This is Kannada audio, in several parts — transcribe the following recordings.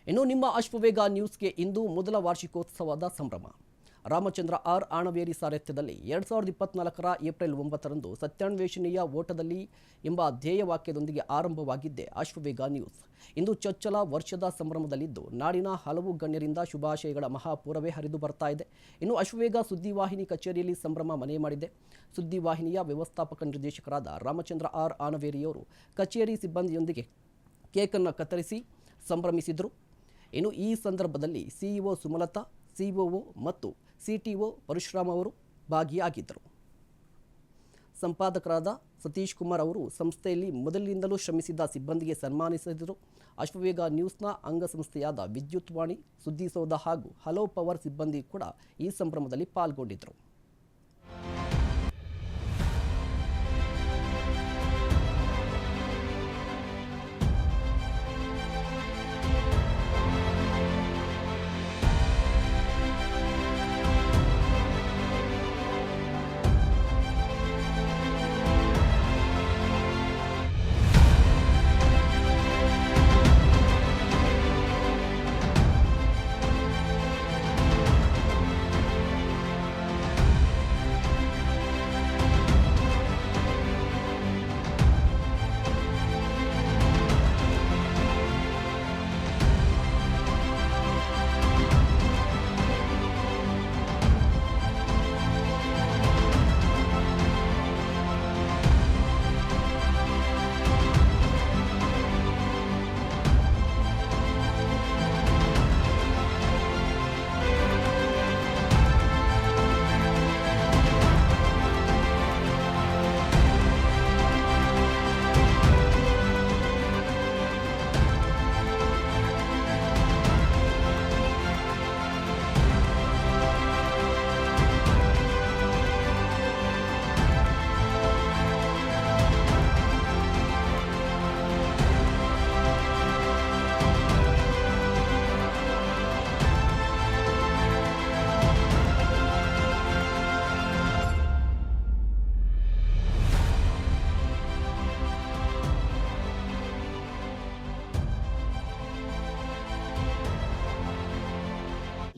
ಇನ್ನು ನಿಮ್ಮ ಅಶ್ವವೇಗ ನ್ಯೂಸ್ಗೆ ಇಂದು ಮೊದಲ ವಾರ್ಷಿಕೋತ್ಸವದ ಸಂಭ್ರಮ. ರಾಮಚಂದ್ರ ಆರ್ ಆಣವೇರಿ ಸಾರಥ್ಯದಲ್ಲಿ 2024ರ ಏಪ್ರಿಲ್ 9ರಂದು ಸತ್ಯಾನ್ವೇಷಣೆಯ ಓಟದಲ್ಲಿ ಎಂಬ ಧ್ಯೇಯವಾಕ್ಯದೊಂದಿಗೆ ಆರಂಭವಾಗಿದ್ದೆ ಅಶ್ವವೇಗ ನ್ಯೂಸ್. ಇಂದು ಚೊಚ್ಚಲ ವರ್ಷದ ಸಂಭ್ರಮದಲ್ಲಿದ್ದು ನಾಡಿನ ಹಲವು ಗಣ್ಯರಿಂದ ಶುಭಾಶಯಗಳ ಮಹಾಪೂರವೇ ಹರಿದು ಬರ್ತಾ ಇದೆ. ಇನ್ನು ಅಶ್ವವೇಗ ಸುದ್ದಿವಾಹಿನಿ ಕಚೇರಿಯಲ್ಲಿ ಸಂಭ್ರಮ ಮನೆ ಮಾಡಿದೆ. ಸುದ್ದಿವಾಹಿನಿಯ ವ್ಯವಸ್ಥಾಪಕ ನಿರ್ದೇಶಕರಾದ ರಾಮಚಂದ್ರ ಆರ್ ಆಣವೇರಿಯವರು ಕಚೇರಿ ಸಿಬ್ಬಂದಿಯೊಂದಿಗೆ ಕೇಕನ್ನು ಕತ್ತರಿಸಿ ಸಂಭ್ರಮಿಸಿದರು. ಇನ್ನು ಈ ಸಂದರ್ಭದಲ್ಲಿ ಸಿಇಒ ಸುಮಲತಾ, ಸಿಒಒ ಮತ್ತು ಸಿಟಿಒ ಪರಶುರಾಮ್ ಅವರು ಭಾಗಿಯಾಗಿದ್ದರು. ಸಂಪಾದಕರಾದ ಸತೀಶ್ ಕುಮಾರ್ ಅವರು ಸಂಸ್ಥೆಯಲ್ಲಿ ಮೊದಲಿನಿಂದಲೂ ಶ್ರಮಿಸಿದ್ದ ಸಿಬ್ಬಂದಿಗೆ ಸನ್ಮಾನಿಸಿದರು. ಅಶ್ವವೇಗ ನ್ಯೂಸ್ನ ಅಂಗಸಂಸ್ಥೆಯಾದ ವಿದ್ಯುತ್ ವಾಣಿ, ಸುದ್ದಿಸೌಧ ಹಾಗೂ ಹಲೋ ಪವರ್ ಸಿಬ್ಬಂದಿ ಕೂಡ ಈ ಸಂಭ್ರಮದಲ್ಲಿ ಪಾಲ್ಗೊಂಡಿದ್ದರು.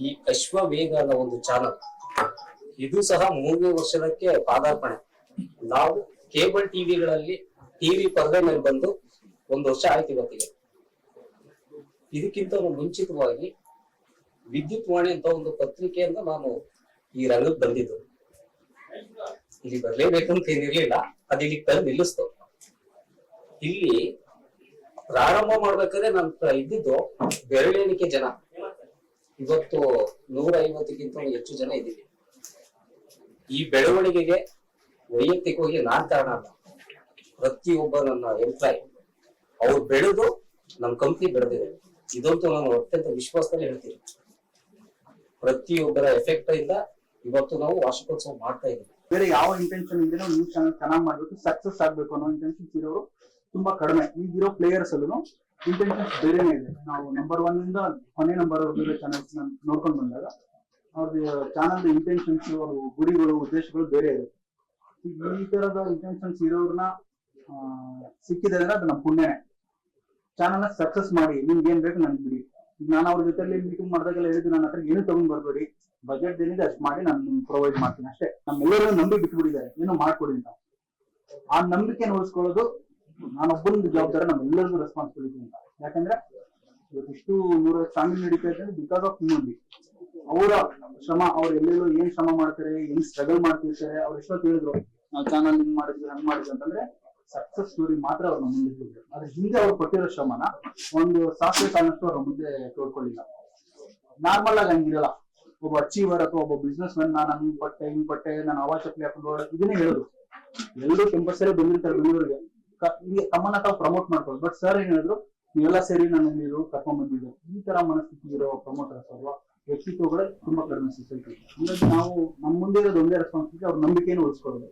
ಈ ಅಶ್ವವೇಗ ಅನ್ನೋ ಒಂದು ಚಾನಲ್ ಇದು ಸಹ 3ನೇ ವರ್ಷದಕ್ಕೆ ಪಾದಾರ್ಪಣೆ. ನಾವು ಕೇಬಲ್ ಟಿವಿಗಳಲ್ಲಿ ಟಿವಿ ಪರದೆ ಮೇಲೆ ಬಂದು 1 ವರ್ಷ ಆಯ್ತು ಇವತ್ತಿಗೆ. ಇದಕ್ಕಿಂತ ಮುಂಚಿತವಾಗಿ ವಿದ್ಯುತ್ ವಾಣಿ ಅಂತ ಒಂದು ಪತ್ರಿಕೆಯಿಂದ ನಾನು ಈ ರಂಗಕ್ಕೆ ಬಂದಿದ್ದು. ಇಲ್ಲಿ ಬರ್ಲೇಬೇಕಂತ ಏನಿರ್ಲಿಲ್ಲ, ಅದು ಇಲ್ಲಿ ತಂದು ನಿಲ್ಲಿಸ್ತು. ಇಲ್ಲಿ ಪ್ರಾರಂಭ ಮಾಡ್ಬೇಕಾದ್ರೆ ನನ್ ಇದ್ದಿದ್ದು ಬೆರಳೆಣಿಕೆ ಜನ. ಇವತ್ತು 150ಕ್ಕಿಂತ ಹೆಚ್ಚು ಜನ ಇದ್ದೀವಿ. ಈ ಬೆಳವಣಿಗೆಗೆ ವೈಯಕ್ತಿಕವಾಗಿ ನಾನ್ ಕಾರಣ ಅಲ್ಲ, ಪ್ರತಿಯೊಬ್ಬ ನನ್ನ ಎಂಪ್ಲಾಯ್ ಅವ್ರು ಬೆಳೆದು ನಮ್ ಕಂಪ್ನಿ ಬೆಳೆದಿದೆ. ಇದಂತೂ ನಾನು ಅತ್ಯಂತ ವಿಶ್ವಾಸದಲ್ಲಿ ಹೇಳ್ತೀನಿ. ಪ್ರತಿಯೊಬ್ಬರ ಎಫೆಕ್ಟ್ ಇಂದ ಇವತ್ತು ನಾವು ವಾರ್ಷಿಕೋತ್ಸವ ಮಾಡ್ತಾ ಇದ್ದೀವಿ. ಬೇರೆ ಯಾವ ಇಂಟೆನ್ಷನ್ ಇದ್ರೆ ನ್ಯೂಸ್ ಚಾನಲ್ ಚೆನ್ನಾಗಿ ಮಾಡ್ಬೇಕು, ಸಕ್ಸಸ್ ಆಗ್ಬೇಕು ಅನ್ನೋ ಇಂಟೆನ್ಷನ್ಸ್ ಇರೋರು ತುಂಬಾ ಕಡಿಮೆ. ಈಗಿರೋ ಪ್ಲೇಯರ್ಸ್ ಅಲ್ಲೂ ಇಂಟೆನ್ಷನ್ಸ್ ಬೇರೆನೇ ಇದೆ. ನಾವು ನಂಬರ್ 1 ಇಂದ ಕೊನೆ ನಂಬರ್ ಚಾನಲ್ಸ್ ನೋಡ್ಕೊಂಡು ಬಂದಾಗ ಅವ್ರದ್ದು ಚಾನಲ್ ಇಂಟೆನ್ಷನ್ಸ್, ಅವ್ರ ಗುರಿಗಳು, ಉದ್ದೇಶಗಳು ಬೇರೆ ಇದೆ. ಈ ತರದ ಇಂಟೆನ್ಷನ್ಸ್ ಇರೋರ್ನ ಸಿಕ್ಕಿದೆ ಅಂದ್ರೆ ಅದು ನಮ್ಮ ಪುಣ್ಯನೇ. ಚಾನಲ್ ಸಕ್ಸಸ್ ಮಾಡಿ ನಿಮ್ಗೆ ಏನ್ ಬೇಕು ನನ್ಗೆ ಬಿಡಿ. ಈಗ ನಾನು ಅವ್ರ ಜೊತೆಲಿ ಮೀಟಿಂಗ್ ಮಾಡಿದಾಗೆಲ್ಲ ಹೇಳಿದ್ದು, ನನ್ನ ಹತ್ರ ಏನು ತಗೊಂಡ್ ಬರ್ಬೇಡಿ, ಬಜೆಟ್ ಏನಿದೆ ಅಷ್ಟು ಮಾಡಿ ನಾನು ಪ್ರೊವೈಡ್ ಮಾಡ್ತೀನಿ ಅಷ್ಟೇ. ನಮ್ಮೆಲ್ಲರೂ ನಂಬಿ ಬಿಟ್ಬಿಟ್ಟಿದ್ದಾರೆ ಏನೋ ಮಾಡ್ಕೊಡಿ ಅಂತ. ಆ ನಂಬಿಕೆ ಉಳಿಸ್ಕೊಳ್ಳೋದು ನಾನೊಬ್ಬನ ಜವಾಬ್ದಾರಿ, ನಮ್ಮೆಲ್ಲರಿಗೂ ರೆಸ್ಪಾನ್ಸಿಬಿಲಿಟಿ ಅಂತ. ಯಾಕಂದ್ರೆ ಇವತ್ತಿಷ್ಟು 100 ಫ್ಯಾಮಿಲಿ ನಡೀತಾ ಇದೆ ಬಿಕಾಸ್ ಆಫ್ ಹ್ಯೂಮನ್ ಬೀಯಿಂಗ್. ಅವರ ಶ್ರಮ, ಅವ್ರು ಎಲ್ಲೆಲ್ಲೋ ಏನ್ ಶ್ರಮ ಮಾಡ್ತಾರೆ, ಹೆಂಗ್ ಸ್ಟ್ರಗಲ್ ಮಾಡ್ತಿರ್ತಾರೆ, ಅವ್ರು ಎಷ್ಟೊತ್ತು ಹೇಳಿದ್ರು ನಾವು ಚಾನಲ್ ಹಿಂಗ್ ಮಾಡಿದ್ವಿ ಹಂಗ್ ಮಾಡಿದ್ವಿ ಅಂತಂದ್ರೆ ಸಕ್ಸಸ್ ಸ್ಟೋರಿ ಮಾತ್ರ ಅವ್ರ ಮುಂದೆ ಇದ್ರು. ಅದ್ರ ಹಿಂದೆ ಅವ್ರು ಕೊಟ್ಟಿರೋ ಶ್ರಮನ ಒಂದು ಸಾಫ್ಟ್ವೇರ್ ಕಾರಣಕ್ಕೂ ಅವ್ರ ಮುಂದೆ ತೋಡ್ಕೊಳ್ಳಿಲ್ಲ. ನಾರ್ಮಲ್ ಆಗಿ ಹಂಗಿರಲ್ಲ. ಒಬ್ಬ ಅಚೀವರ್ ಅಥವಾ ಒಬ್ಬ ಬಿಸ್ನೆಸ್ ಮ್ಯಾನ್ ನಾನು ಹಂಗ್ ಬಟ್ಟೆ ಹಿಂಗ್ ಬಟ್ಟೆ ನಾನು ಅವ ಚಪ್ಪಲಿ ಹಾಕೊಂಡು ಇದನ್ನೇ ಹೇಳುದು. ಎಲ್ಲರೂ ಟೆಂಪರ್ಸರಿ ಬಂದಿರ್ತಾರೆ ಬೆಂಗಳೂರಿಗೆ, ತಮ್ಮನ್ನ ತಾವು ಪ್ರಮೋಟ್ ಮಾಡ್ಕೊಳ್ಳೋದು. ಬಟ್ ಸರ್ ಏನ್ ಹೇಳಿದ್ರು, ನೀವೆಲ್ಲ ಸೇರಿ ನಾನು ನೀರು ಕರ್ಕೊಂಡ್ ಬಂದಿದ್ದೆ. ಈ ತರ ಮನಸ್ಥಿತಿ ಇರೋ ಪ್ರಮೋಟರ್ಸ್ ಅಲ್ವಾ, ವ್ಯಕ್ತಿತ್ವಗಳೇ ತುಂಬಾ ಕಡಿಮೆ ಸೊಸೈಟಿ. ಹಂಗಾಗಿ ನಾವು ನಮ್ಮ ಮುಂದೆ ಇರೋದು ಒಂದೇ ರೆಸ್ಪಾನ್ಸಿಬಿಲಿಟಿ, ಅವ್ರ ನಂಬಿಕೆಯನ್ನು ಉಳಿಸ್ಕೊಳ್ಳೋದು.